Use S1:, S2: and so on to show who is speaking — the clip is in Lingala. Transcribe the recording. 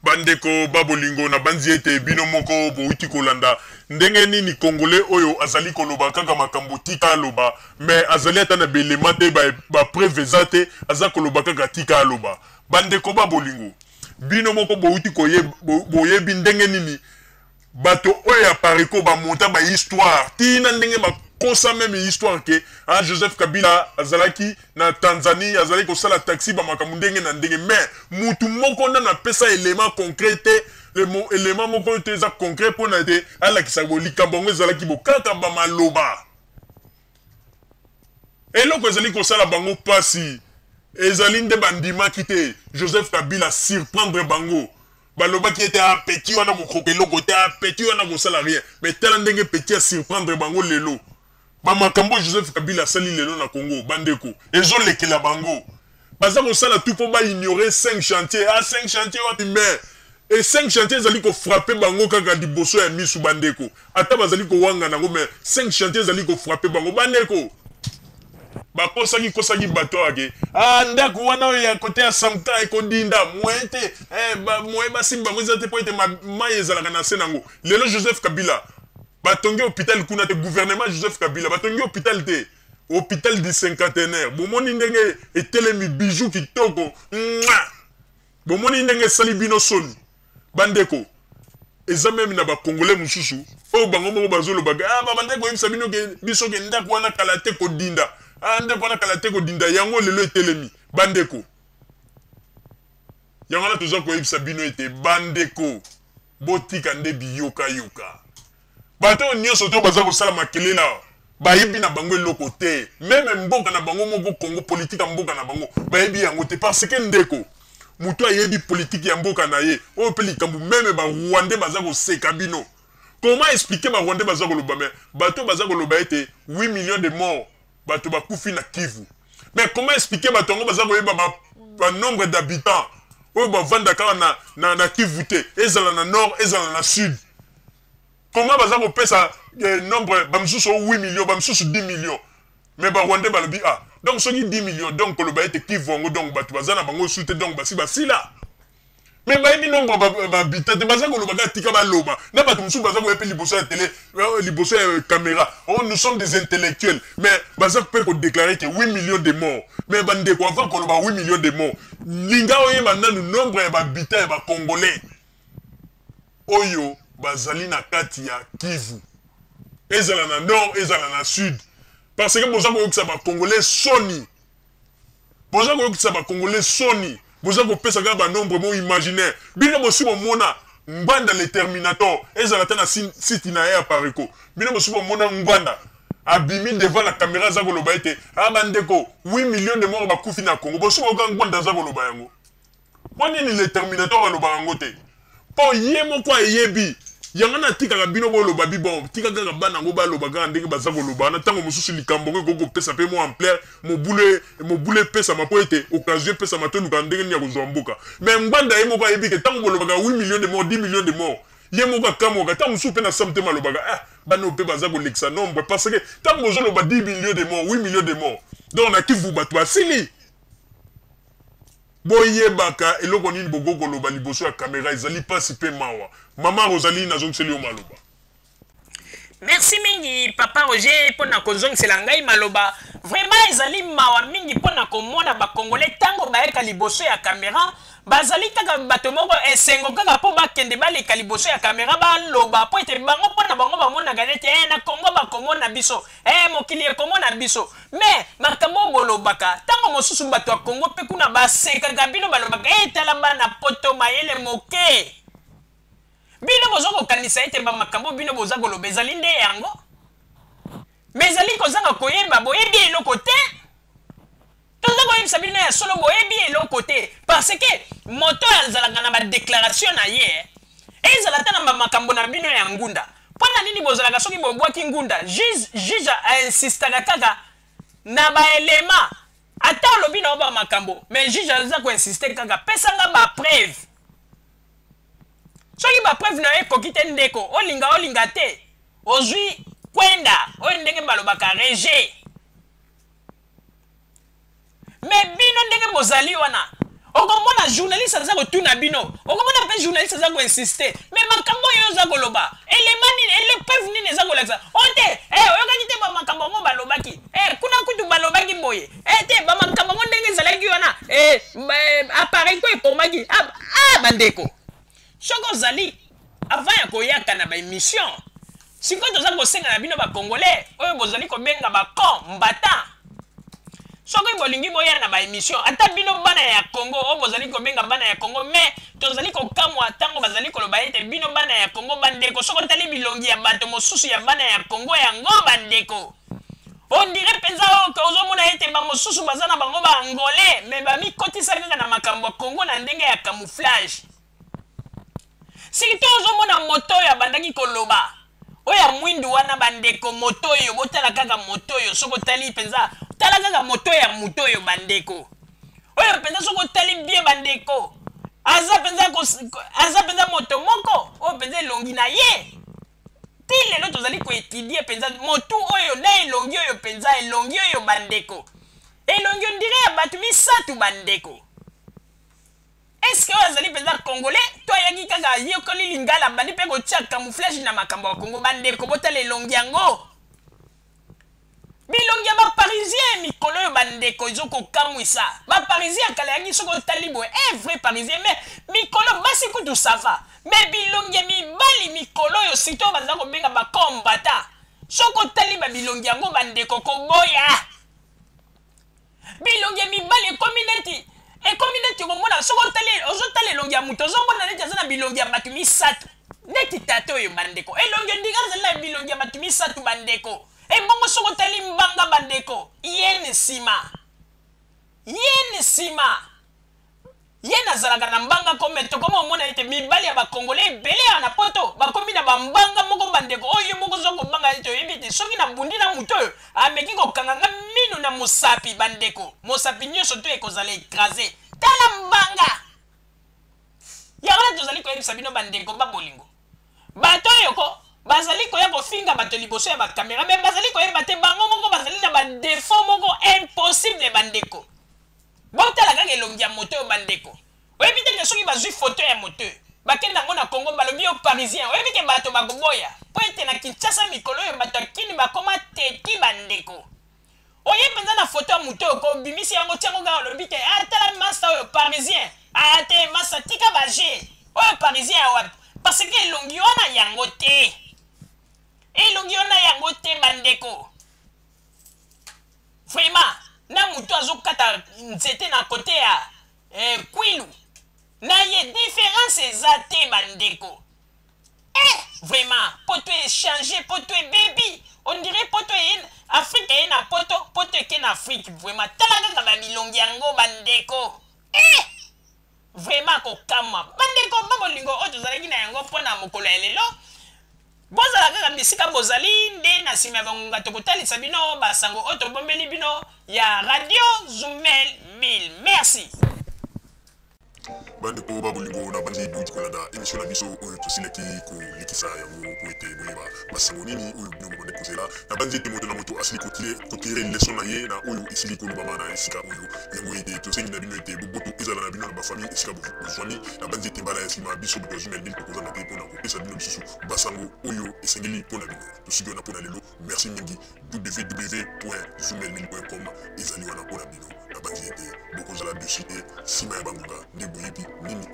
S1: bandeko babolingo na banziete bino moko bouti kolanda ndenge nini congolais oyo azali koloba kaka makambo tika aloba mais azali atana belema te ba preuve te aza koloba kaka tika aloba bandeko babolingo bino moko bouti boyebi ndenge nini bato oyo apariko ba monta ba histoire tina ndenge ba kosa même histoire que Joseph Kabila azalaki na Tanzanie azali ko sala taxi ba makambo ndenge na ndenge mais mutu moko na pesa élément concret le mot élément moko te za concret pour na te ala kisabo likambongo ezalaki bokaka ba maloba eloko ezali ko sala bango pasi ezali nde bandima kite Joseph Kabila surprendre bango baloba qui était un petit wana mokokelo côté un petit wana ko sala rien mais tel ndenge petit à surprendre bango lelo makambo Joseph Kabila sali lelo na Congo bandeko ezo lekela bango baza ko sala tout pour ba ignorer 5 chantiers 5 chantiers wati mais et 5 chantiers zali ko frapper bango kaka liboso ya misu bandeko ata bazali ko wanga nango mais 5 chantiers zali ko frapper bango bandeko kosaki bato ake ndako wana ya kote ya samta ekodinda mwete mwe basimba ngo ezate po ete mai ezalaka na se nango lelo Joseph Kabila batongi hôpital kuna te gouvernement Joseph Kabila batongi hôpital te hôpital du cinquantenaire bomoni ndenge etelemi bijou kitoko bomoni ndenge sali bino soni bandeko eza même na ba congolais mususu o bango moko bazoloba bandeko yebisa bino ke biso ke ndako wana kala te kodinda ndeko wana kala te kodinda yango lelo etelemi bandeko yango na toza koyebisa bino ete bandeko botika nde biyoka yoka bato nyonso to baza kosala makelela bayebi na bango eloko te meme mboka na bango moko Congo politique ya mboka na bango bayebi yango te parce que ndeko mutu ayebi politique ya mboka na ye oyo mpe likambo meme barwandais baza koseka bino comment expliquer barwandais baza koloba me bato baza koloba ete 8 millions de morts bato bakufi na Kivu mais comment expliquer bato yango baza koyeba ba nombre d'habitants oyo bavandaka na Kivu te ezala na nord ezala na sud. Comment baza ko pesa nombre bamsusu 8 millions bamsusu 10 millions mais ba Rwanda balobi donc soki 10 millions donc koloba ete Kivongo donc batu baza na bango soute donc basi là mais bayebi nombre babita te baza koloba ka tika baloba na batu mususu baza ko epe liboso ya télé liboso ya caméra nous sommes des intellectuels mais baza ko déclarer que 8 millions de morts mais bande ko avant koloba 8 millions de morts linga oyeba nanu nombre ya babita ya ba congolais oyo bazali na kati ya Kivu ezala na nord ezala na sud parce que boza koyokisa ba congolais soni boza kopesa ka ba nombre mo imaginaire bino bosi mona ngwanda le terminator ezala ta na site na ya pariko bino bosi mona ngwanda abimi devant la caméra za koloba ete bandeko 8 millions de morts bakufi na Congo bosi ko ngwanda za koloba yango wani ni le terminator koloba yango te po ye moko ayebi yango na tika ka bino boloba bon tika ka bana ngo baloba ka ndenge baza koloba na tango mususu likambo ko pesa pe mo ampleur mo boule pesa mapo ete occasion pesa matonu ka ndenge nya kozomboka mais ngwanda ye moko ayebi ke tango boloba ka 8 millions de morts 10 millions de morts ye moko kamoka tango mususu pe na samte maloba ka bana pe baza ko lexa nombre parce que tango bozoloba 10 millions de morts 8 millions de morts donc na Kivu batu asili boye baka eloko nini bogoko loba liboso ya caméra ezali pasi pe mawa mama Rosalie na zongseli o maloba.
S2: Merci mingi papa Roger pona kozongisela ngai maloba vraiment ezali mawa mingi pona komona ba congolais tango baeka liboso ya caméra bazali kaka bato moko esengo kaka po bakende baleka liboso ya caméra baloba po ete bango pona bango bamona ganete na Congo bakomona biso mokili ekomona biso mais makambo bolobaka tango mosusu bato ya Congo pe kuna basekaka bino balobaka tala bana poto mayele moke bino boza kokanisa ete bamakambo bino boza koloba ezali nde yango mais ezali kozanga koyeba boyebi eloko te toza koyebisa bino ya solo boyebi eloko te parce que moto azalaka na badéclaration na ye ezala ta na bamakambo na bino ya ngunda mpona nini bozalaka soki bobwaki ngunda juge ainsistaka kaka na baelema ata olobi na o bamakambo mais juge aza koinsiste kaka pesanga bapreuve soki bapreuve na ekoki te ndeko olinga te ozwi kwenda oyo ndenge balobaka reje mais bino ndenge bozali wana okomona journaliste aza kotuna bino okomona mpe journaliste aza koinsiste me makambo oyo oza koloba elepreuve nini eza kolakisa ote oyokaki te bamakambo yango balobaki kuna kutu balobaki boye te bamakambo yango ndenge ezalaki wana appareil ko ekomaki bandeko soki ozali avant ya koyaka na baémission sikoyo toza kosenga na bino bacongolais oyo bozali kobenga bacon mbata soki bolingi boya na baémission ata bino bana ya Congo oyo bozali kobenga bana ya Congo mais tozali kokamwa ntango bazali koloba ete bino bana ya Congo bandeko soki otali bilongi ya bato mosusu ya bana ya Congo yango bandeko on dirait mpenza oyo ozomona ete bamosusu baza na bango baangolais mais bamikotisa kaka na makambo ya Congo na ndenge ya camouflage sikoyo ozomona moto oyo abandaki koloba oyo ya mwindu wana bandeko moto oyo botala kaka moto oyo soki otali mpenza tala kaka moto ya moto oyo bandeko oyo mpenza soki otali bien bandeko aza mpenza moto moko oyo mpenza elongi na ye ti lelo tozali koetudie mpenza motu oyo na elongi oyo mpenza elongi oyo bandeko elongi ondire ya bato misatu bandeko eske oyo azali mpenza congolais to ayaki kaka yekoli lingala bandi mpe kotia camouflage na makambo ya Congo bandeko botala elongi yango bilongi ya baparisien mikolo oyo bandeko ezokokamwisa baparisien kala yangi soki otali boye vrai parisien mais mikolo basi kutu sava mais bilongi ya mibali mikolo oyo sito baza kobenga bakombata soki otali babilongi yango bandeko koboya bilongi ya mibali ekomi neti komona soki ozotala elongi ya moto ozomona neti aza na bilongi ya bato misatu neti tata oyo bandeko elongi ondinga azali na bilongi ya bato misatu bandeko ebongo soki otali mbanga bandeko ye nsima ye nazalaka na mbanga kome tokoma omona ete mibali ya bakongolais ebele ya na poto bakomi na bambanga moko bandeko oyo moko zo kobanga ete oyebi ete soki na bundi na moto oyo ameki kokanganga minu na mosapi bandeko mosapi nyonso to ekozala ekrase tala mbanga yango na tozali koyebisa bino bandeko babolingo bato oyo bazali koya kofinga bato liboso ya bakamera me bazali koyeba te bango moko bazali na badefo moko impossible bandeko botala kaka elongi ya moto oyo bandeko oyebi te soki bazwi foto ya moto bakende yango na Congo balobi yo parisien oyebi te bato bakoboya po ete na Kinshasa mikolo oyo bato akini bakoma teti bandeko oye mpenza na foto ya moto oyo kobimisi yango tiango kaka olobi te atala masa oyo parisien te masa tika baje oyo parisien ya wapi parce que elongi wana yango te bandeko vraiment na moto azokata nzete na kote ya kwilu na ye différence eza te bandeko vraiment poto échanger poto ebebi on dirait poto Afrique eye na poto eke na Afrique vraiment tala kaka babilongi yango bandeko vraiment kokamwa bandeko babolingo oyo tozalaki na yango mpona mokolo ya lelo bozala kaka bisika bozali nde na nsima ya bangonga tokotalisa bino basango oyo tobombeli bino ya radio Zumel 1000 merci
S1: bandeko babolingo na bandi duti kolanda émission na biso oyo tosilaki kolikisa yango po ete boyeba basango nini oyo bino bomande kozela na bandi ete moto na moto asili kotire leson na ye na oyo esili kolobama na esika oyo yango ete tosengi na bino ete boboto ezala na bino na bafamille esika bozwami na bandi ete mbala ya nsima biso boto Zumel 1000 tokozanga te mpona kopesa bino lisusu basango oyo esengeli mpona bino tosiki wana mpona lelo merci mingi www.zumel1000.com ezali wana mpona bino na bandi ete bokozala dessus te nsima ya bangonga nde boyebi nini